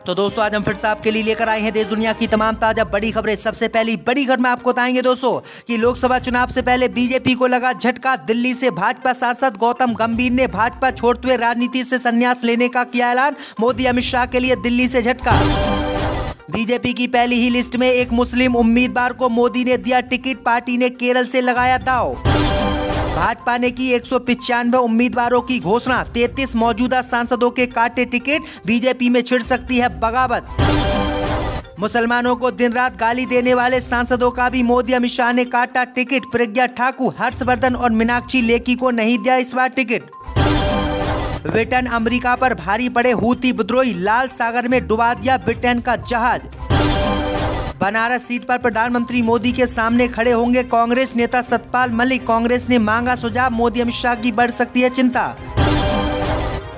तो दोस्तों आज हम फिर से आपके लिए लेकर आए हैं देश दुनिया की तमाम ताजा बड़ी खबरें। सबसे पहली बड़ी खबर में आपको बताएंगे दोस्तों कि लोकसभा चुनाव से पहले बीजेपी को लगा झटका। दिल्ली से भाजपा सांसद गौतम गंभीर ने भाजपा छोड़ते हुए राजनीति से संन्यास लेने का किया ऐलान। मोदी अमित शाह के लिए दिल्ली से झटका। बीजेपी की पहली ही लिस्ट में एक मुस्लिम उम्मीदवार को मोदी ने दिया टिकट। पार्टी ने केरल से लगाया दांव। भाजपा ने की 195 उम्मीदवारों की घोषणा। 33 मौजूदा सांसदों के काटे टिकट। बीजेपी में छिड़ सकती है बगावत। मुसलमानों को दिन रात गाली देने वाले सांसदों का भी मोदी अमित शाह ने काटा टिकट। प्रज्ञा ठाकुर, हर्षवर्धन और मीनाक्षी लेखी को नहीं दिया इस बार टिकट। ब्रिटेन अमेरिका पर भारी पड़े हूती विद्रोही। लाल सागर में डुबा दिया ब्रिटेन का जहाज। बनारस सीट पर प्रधानमंत्री मोदी के सामने खड़े होंगे कांग्रेस नेता सतपाल मलिक। कांग्रेस ने मांगा सुझाव। मोदी अमित शाह की बढ़ सकती है चिंता।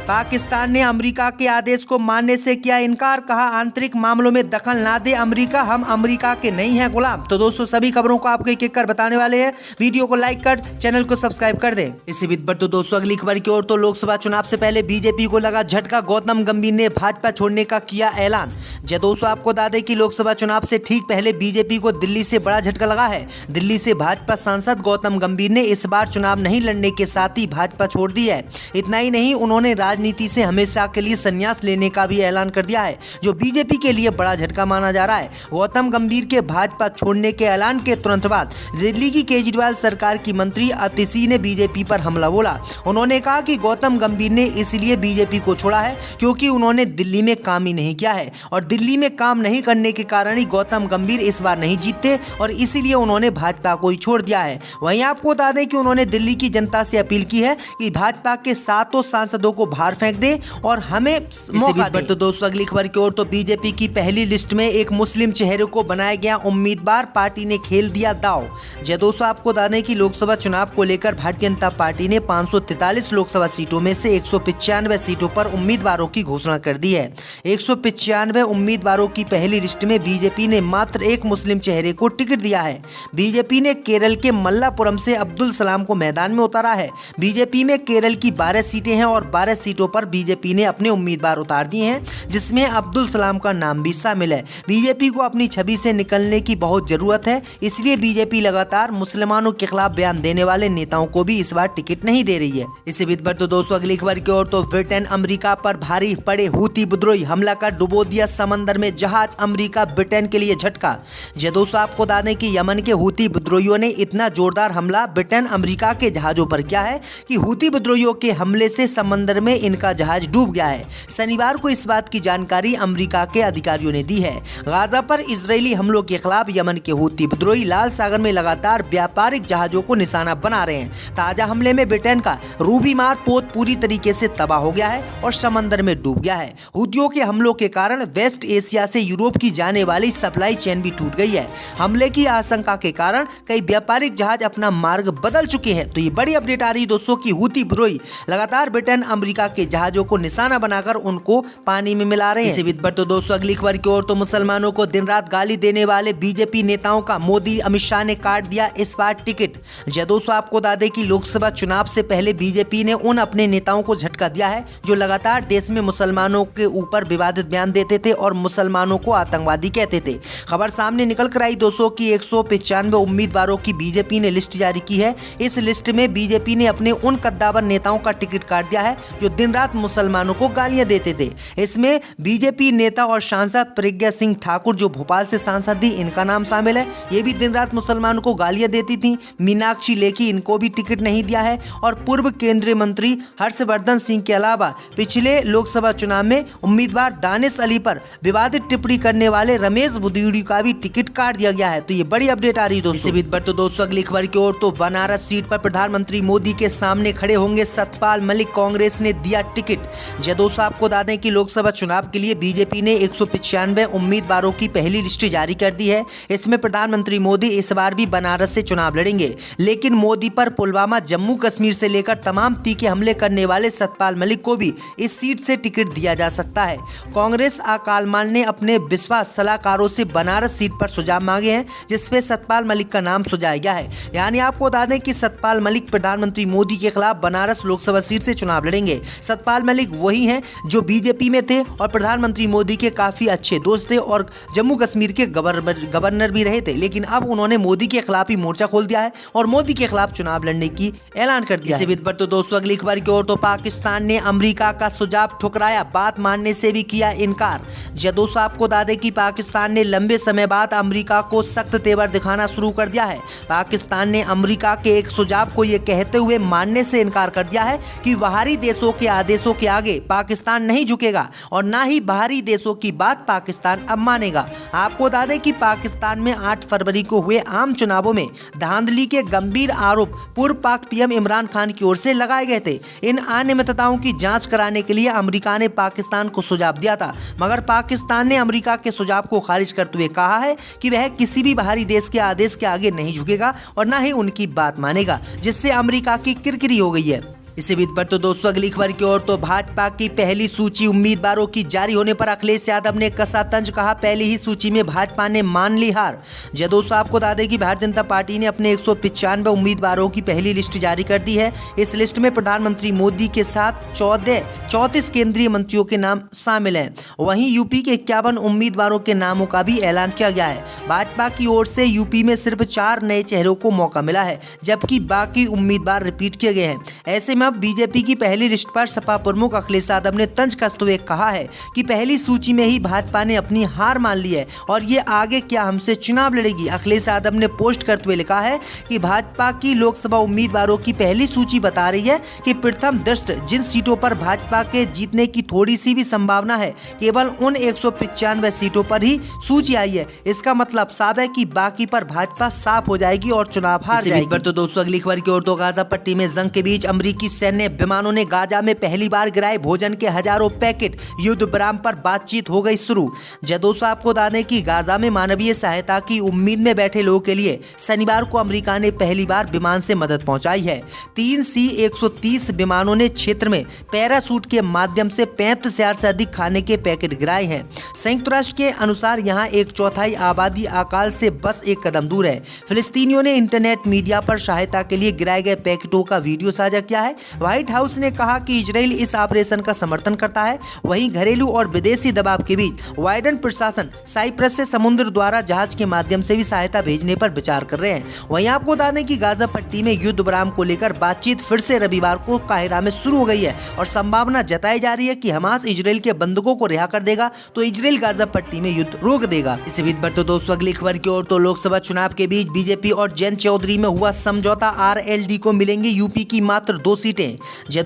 पाकिस्तान ने अमेरिका के आदेश को मानने से किया इनकार। कहा आंतरिक मामलों में दखल ना दे अमेरिका, हम अमेरिका के नहीं हैं गुलाम। तो दोस्तों सभी खबरों को आपको एक एक कर बताने वाले हैं। वीडियो को लाइक कर चैनल को सब्सक्राइब कर दें। इसी बीच पर तो दोस्तों अगली खबर की ओर। तो लोकसभा चुनाव से पहले बीजेपी को लगा झटका। गौतम गंभीर ने भाजपा छोड़ने का किया ऐलान। जी दोस्तों आपको बता दें कि लोकसभा चुनाव से ठीक पहले बीजेपी को दिल्ली से बड़ा झटका लगा है। दिल्ली से भाजपा सांसद गौतम गंभीर ने इस बार चुनाव नहीं लड़ने के साथ ही भाजपा छोड़ दी है। इतना ही नहीं, उन्होंने राजनीति से हमेशा के लिए संन्यास लेने का भी ऐलान कर दिया है, जो बीजेपी के लिए बड़ा झटका माना जा रहा है। गौतम गंभीर के भाजपा छोड़ने के ऐलान के तुरंत बाद दिल्ली की केजरीवाल सरकार की मंत्री अतिशी ने बीजेपी पर हमला बोला। उन्होंने कहा कि गौतम गंभीर ने इसलिए बीजेपी को छोड़ा है क्योंकि उन्होंने दिल्ली में काम ही नहीं किया है और दिल्ली में काम नहीं करने के कारण ही गौतम गंभीर इस बार नहीं जीतते और इसीलिए उन्होंने भाजपा को ही छोड़ दिया है। वहीं आपको बता दें कि उन्होंने दिल्ली की जनता से अपील की है कि भाजपा के 7 सांसदों को बाहर फेंक दे और हमें मौका दे। तो दोस्तों अगली खबर की ओर। तो बीजेपी की पहली लिस्ट में एक मुस्लिम चेहरे को बनाया गया उम्मीदवार। पार्टी ने खेल दिया दांव। जी दोस्तों आपको बता दें कि लोकसभा चुनाव को लेकर भारतीय जनता पार्टी ने 543 लोकसभा सीटों में से 195 सीटों पर उम्मीदवारों की घोषणा कर दी है। 195 उम्मीदवारों की पहली लिस्ट में बीजेपी ने मात्र एक मुस्लिम चेहरे को टिकट दिया है। बीजेपी ने केरल के मल्लापुरम से अब्दुल सलाम को मैदान में उतारा है। बीजेपी में केरल की 12 सीटें हैं और 12 सीटों पर बीजेपी ने अपने उम्मीदवार उतार दिए हैं, जिसमें अब्दुल सलाम का नाम भी शामिल है। बीजेपी को अपनी छवि से निकलने की बहुत जरूरत है, इसलिए बीजेपी लगातार मुसलमानों के खिलाफ बयान देने वाले नेताओं को भी इस बार टिकट नहीं दे रही है। इसी बीच पर तो दोस्तों अगली खबर की ओर। तो ब्रिटेन अमेरिका पर भारी पड़े हूती विद्रोही। हमला कर डुबो दिया समंदर में जहाज। अमेरिका ब्रिटेन के लिए झटका। जी दोस्तों आपको बता दें कि यमन के हूती विद्रोहियों ने इतना जोरदार हमला ब्रिटेन अमेरिका के जहाजों पर किया है कि हूती विद्रोहियों के हमले से समंदर में इनका जहाज डूब गया है। शनिवार को इस बात की जानकारी अमेरिका के अधिकारियों ने दी है। गाजा पर इजरायली हमलों के खिलाफ यमन के हूती विद्रोही लाल सागर में लगातार व्यापारिक जहाजों को निशाना बना रहे हैं। ताजा हमले में ब्रिटेन का रूबीमार पोत पूरी तरीके से तबाह हो गया है और समंदर में डूब गया है। हूतियों के हमलों के कारण वेस्ट एशिया से यूरोप की जाने वाली सप्लाई चेन भी टूट गई है। हमले की आशंका के कारण कई व्यापारिक जहाज अपना मार्ग बदल चुके हैं। तो ये बड़ी अपडेट आ रही है दोस्तों की हूती विद्रोही लगातार ब्रिटेन अमेरिका के जहाजों को निशाना बनाकर उनको पानी में मिला रहे हैं। इसी बीच पर तो दोस्तों अगली खबर की ओर। तो मुसलमानों को दिन रात गाली देने वाले बीजेपी नेताओं का मोदी अमित शाह ने काट दिया इस बार टिकट। जी दोस्तों आपको बता दें कि लोकसभा चुनाव से पहले बीजेपी ने उन अपने नेताओं को झटका दिया है जो लगातार देश में मुसलमानों के ऊपर विवादित बयान देते थे और मुसलमानों को आतंकवादी कहते थे। खबर सामने निकल कर आई दोस्तों की 195 उम्मीदवारों की बीजेपी ने लिस्ट जारी की है। इस लिस्ट में बीजेपी ने अपने उन कद्दावर नेताओं का टिकट काट दिया है जो दिन रात मुसलमानों को गालियां देते थे। इसमें बीजेपी नेता और सांसद प्रज्ञा सिंह ठाकुर जो भोपाल से सांसद थी, इनका नाम शामिल है। ये भी दिन रात मुसलमानों को गालियां देती थी। मीनाक्षी लेखी, इनको भी टिकट नहीं दिया है और पूर्व केंद्रीय मंत्री हर्षवर्धन सिंह के अलावा पिछले लोकसभा चुनाव में उम्मीदवार दानिश अली पर विवादित टिप्पणी करने वाले रमेश बुदियूड़ी का भी टिकट काट दिया गया है। तो ये बड़ी अपडेट आ रही है दोस्तों। इसी बीच पर तो दोस्तों अगली खबर की ओर। तो बनारस सीट पर प्रधानमंत्री मोदी के सामने खड़े होंगे सतपाल मलिक। कांग्रेस ने दिया टिकट। जी दोस्तों आपको बता दें कि लोकसभा चुनाव के लिए बीजेपी ने 195 उम्मीदवारों की पहली लिस्ट जारी कर दी है। इसमें प्रधानमंत्री मोदी इस बार भी बनारस से चुनाव लड़ेंगे, लेकिन मोदी पर पुलवामा जम्मू कश्मीर से लेकर तमाम तीखे हमले करने वाले सतपाल मलिक को भी इस सीट से टिकट दिया जा सकता है। कांग्रेस आकालमान ने अपने विश्वास सलाहकारों से बनारस सीट पर सुझाव मांगे हैं, जिसमें सतपाल मलिक का नाम सुझाया गया है। यानी आपको बता दें कि सतपाल मलिक प्रधानमंत्री मोदी के खिलाफ बनारस लोकसभा सीट से चुनाव लड़ेंगे। सतपाल मलिक वही हैं जो बीजेपी में थे और प्रधानमंत्री मोदी के काफी अच्छे दोस्त थे और जम्मू कश्मीर के गवर्नर भी रहे थे, लेकिन अब उन्होंने मोदी के खिलाफ ही मोर्चा खोल दिया है और मोदी के खिलाफ चुनाव लड़ने की ऐलान कर दिया। इसी पर तो दोस्तों अगली खबर की ओर तो पाकिस्तान ने अमेरिका का सुझाव ठुकराया, बात मानने से भी किया इनकार। दोस्तों आपको बता दें कि पाकिस्तान ने लंबे समय बाद अमेरिका को सख्त तेवर दिखाना शुरू कर दिया है। पाकिस्तान ने अमेरिका के एक सुझाव को यह कहते हुए मानने से इनकार कर दिया है कि बाहरी देशों के आदेशों के आगे पाकिस्तान नहीं झुकेगा और ना ही बाहरी देशों की बात पाकिस्तान अब मानेगा। आपको बता दें कि पाकिस्तान में 8 फरवरी को हुए आम चुनावों में धांधली के गंभीर आरोप पूर्व पाक पीएम इमरान खान की ओर से लगाए गए थे। इन अनियमितताओं की जांच कराने के लिए अमेरिका ने पाकिस्तान को सुझाव दिया था, मगर पाकिस्तान ने अमेरिका के सुझाव को खारिज करते हुए कहा है कि वह किसी भी बाहरी देश के आदेश के आगे नहीं झुकेगा और न ही उनकी बात मानेगा, जिससे अमेरिका की किरकिरी हो गई है। इसी बीच पर तो दोस्तों अगली खबर की ओर तो भाजपा की पहली सूची उम्मीदवारों की जारी होने पर अखिलेश यादव ने कसा तंज, कहा पहली ही सूची में भाजपा ने मान ली हार। दोस्तों आपको बता दें कि भारतीय जनता पार्टी ने अपने 195 उम्मीदवारों की पहली लिस्ट जारी कर दी है। इस लिस्ट में प्रधानमंत्री मोदी के साथ 34 केंद्रीय मंत्रियों के नाम शामिल हैं। वहीं यूपी के 51 उम्मीदवारों के नामों का भी ऐलान किया गया है। भाजपा की ओर से यूपी में सिर्फ 4 नए चेहरों को मौका मिला है, जबकि बाकी उम्मीदवार रिपीट किए गए हैं। ऐसे में अब बीजेपी की पहली लिस्ट पर सपा प्रमुख अखिलेश यादव ने तंज कसते हुए कहा है कि पहली सूची में ही भाजपा ने अपनी हार मान ली है और ये आगे क्या हमसे चुनाव लड़ेगी। अखिलेश यादव ने पोस्ट करते हुए लिखा है कि भाजपा की लोकसभा उम्मीदवारों की पहली सूची बता रही है कि प्रथम दृष्टया जिन सीटों पर भाजपा के जीतने की थोड़ी सी भी संभावना है, केवल उन 195 सीटों पर ही सूची आई है। इसका मतलब साफ है कि बाकी पर भाजपा साफ हो जाएगी और चुनाव हार जाएगी। तो दोस्तों अगली खबर की ओर तो गाजा पट्टी में जंग के बीच अमेरिकी सैन्य विमानों ने गाजा में पहली बार गिराए भोजन के हजारों पैकेट, युद्ध विराम पर बातचीत हो गई शुरू। दोस्तों आपको बता दें कि गाजा में मानवीय सहायता की उम्मीद में बैठे लोगों के लिए शनिवार को अमेरिका ने पहली बार विमान से मदद पहुंचाई है। 3 C-130 विमानों ने क्षेत्र में पैराशूट के माध्यम से 35,000 से अधिक खाने के पैकेट गिराए हैं। संयुक्त राष्ट्र के अनुसार यहां 1/4 आबादी अकाल से बस एक कदम दूर है। फिलिस्तीनियों ने इंटरनेट मीडिया पर सहायता के लिए गिराए गए पैकेटों का वीडियो साझा किया है। व्हाइट हाउस ने कहा कि इजराइल इस ऑपरेशन का समर्थन करता है। वहीं घरेलू और विदेशी दबाव के बीच बाइडेन प्रशासन साइप्रस से समुद्र द्वारा जहाज के माध्यम से भी सहायता भेजने पर विचार कर रहे हैं। वहीं आपको बता दें कि गाजा पट्टी में युद्ध विराम को लेकर बातचीत फिर से रविवार को काहिरा में शुरू हो गई है और संभावना जताई जा रही है कि हमास इजराइल के बंधकों को रिहा कर देगा तो इजराइल गाजा पट्टी में युद्ध रोक देगा। इसी बीच पर तो दोस्तों अगली खबर की ओर तो लोकसभा चुनाव के बीच बीजेपी और जैन चौधरी में हुआ समझौता, आरएलडी को मिलेंगी यूपी की मात्र 2 सीटें।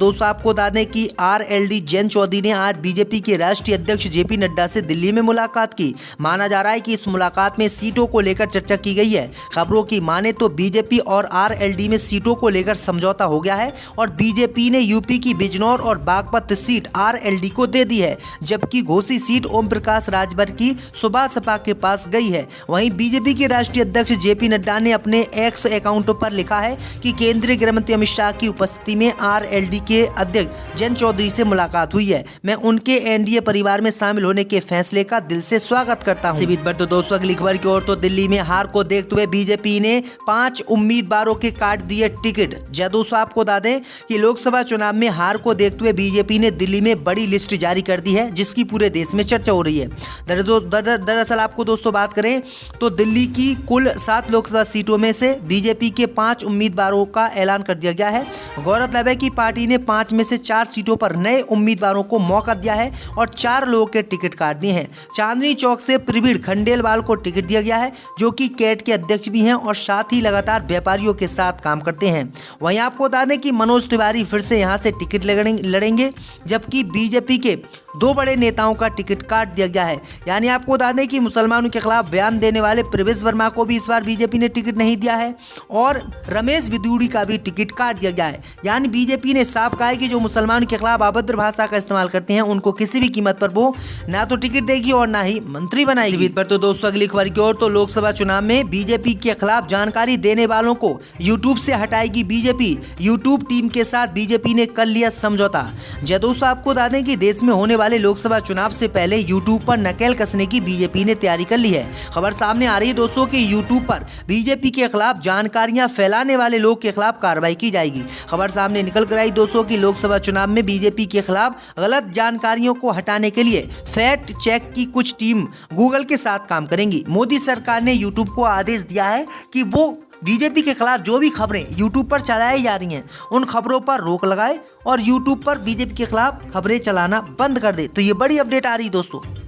दोस्तों आपको बता दें कि आरएलडी जैन चौधरी ने आज बीजेपी के राष्ट्रीय अध्यक्ष जेपी नड्डा से दिल्ली में मुलाकात की। माना जा रहा है कि इस मुलाकात में सीटों को लेकर चर्चा की गई है। खबरों की माने तो बीजेपी और आरएलडी में सीटों को लेकर समझौता हो गया है और बीजेपी ने यूपी की बिजनौर और बागपत सीट आरएलडी को दे दी है, जबकि घोसी सीट ओम प्रकाश राजभर की सुबह सपा के पास गई है। वहीं बीजेपी के राष्ट्रीय अध्यक्ष जेपी नड्डा ने अपने एक्स अकाउंट पर लिखा है कि केंद्रीय गृह मंत्री अमित शाह की उपस्थिति में आरएलडी के अध्यक्ष जैन चौधरी से मुलाकात हुई है। मैं उनके एनडीए परिवार में शामिल होने के फैसले का दिल से स्वागत करता हूं। इसी बीच तो दोस्तों अगली खबर की ओर तो दिल्ली में हार को देखते हुए बीजेपी ने 5 उम्मीदवारों के काट दिए टिकट। दोस्तों आपको बता दें कि लोकसभा चुनाव में हार को देखते हुए बीजेपी ने दिल्ली में बड़ी लिस्ट जारी कर दी है, जिसकी पूरे देश में चर्चा हो रही है। दरअसल आपको दोस्तों बात करें तो दिल्ली की कुल 7 लोकसभा सीटों में से बीजेपी के 5 उम्मीदवारों का ऐलान कर दिया गया है। गौरतलब है कि पार्टी ने 5 में से 4 सीटों पर नए उम्मीदवारों को मौका दिया है और 4 लोगों के टिकट काट दिए हैं। चांदनी चौक से प्रवीण खंडेलवाल को टिकट दिया गया है, जो कि कैट के अध्यक्ष भी हैं और साथ ही लगातार व्यापारियों के साथ काम करते हैं। वहीं आपको बता दें कि मनोज तिवारी फिर से यहां से टिकट लड़ेंगे, जबकि बीजेपी के 2 बड़े नेताओं का टिकट काट दिया गया है। यानी आपको बता दें कि मुसलमानों के खिलाफ बयान देने वाले प्रवेश वर्मा को भी इस बार बीजेपी ने टिकट नहीं दिया है और रमेश बिदूड़ी का भी टिकट काट दिया गया है। यानी बीजेपी ने साफ कहा है कि जो मुसलमानों के खिलाफ अभद्र भाषा का इस्तेमाल करते हैं उनको किसी भी कीमत पर वो ना तो टिकट देगी और ना ही मंत्री बनाएगी। पर तो दोस्तों अगली खबर की ओर तो लोकसभा चुनाव में बीजेपी के खिलाफ जानकारी देने वालों को यूट्यूब से हटाएगी बीजेपी। यूट्यूब टीम के साथ बीजेपी ने कर लिया समझौता। दोस्तों आपको बता दें कि देश में होने वाले लोकसभा चुनाव से पहले यूट्यूब पर नकेल कसने की बीजेपी ने तैयारी कर ली है। खबर सामने आ रही है दोस्तों कि यूट्यूब पर बीजेपी के खिलाफ जानकारियां फैलाने वाले लोग के खिलाफ कार्रवाई की जाएगी। खबर सामने ने निकल कर आई दोस्तों कि लोकसभा चुनाव में बीजेपी के खिलाफ गलत जानकारियों को हटाने के लिए फैक्ट चेक की कुछ टीम गूगल के साथ काम करेंगी। मोदी सरकार ने यूट्यूब को आदेश दिया है कि वो बीजेपी के खिलाफ जो भी खबरें यूट्यूब पर चलाई जा रही हैं उन खबरों पर रोक लगाए और यूट्यूब पर बीजेपी के खिलाफ खबरें चलाना बंद कर दे। तो ये बड़ी अपडेट आ रही दोस्तों।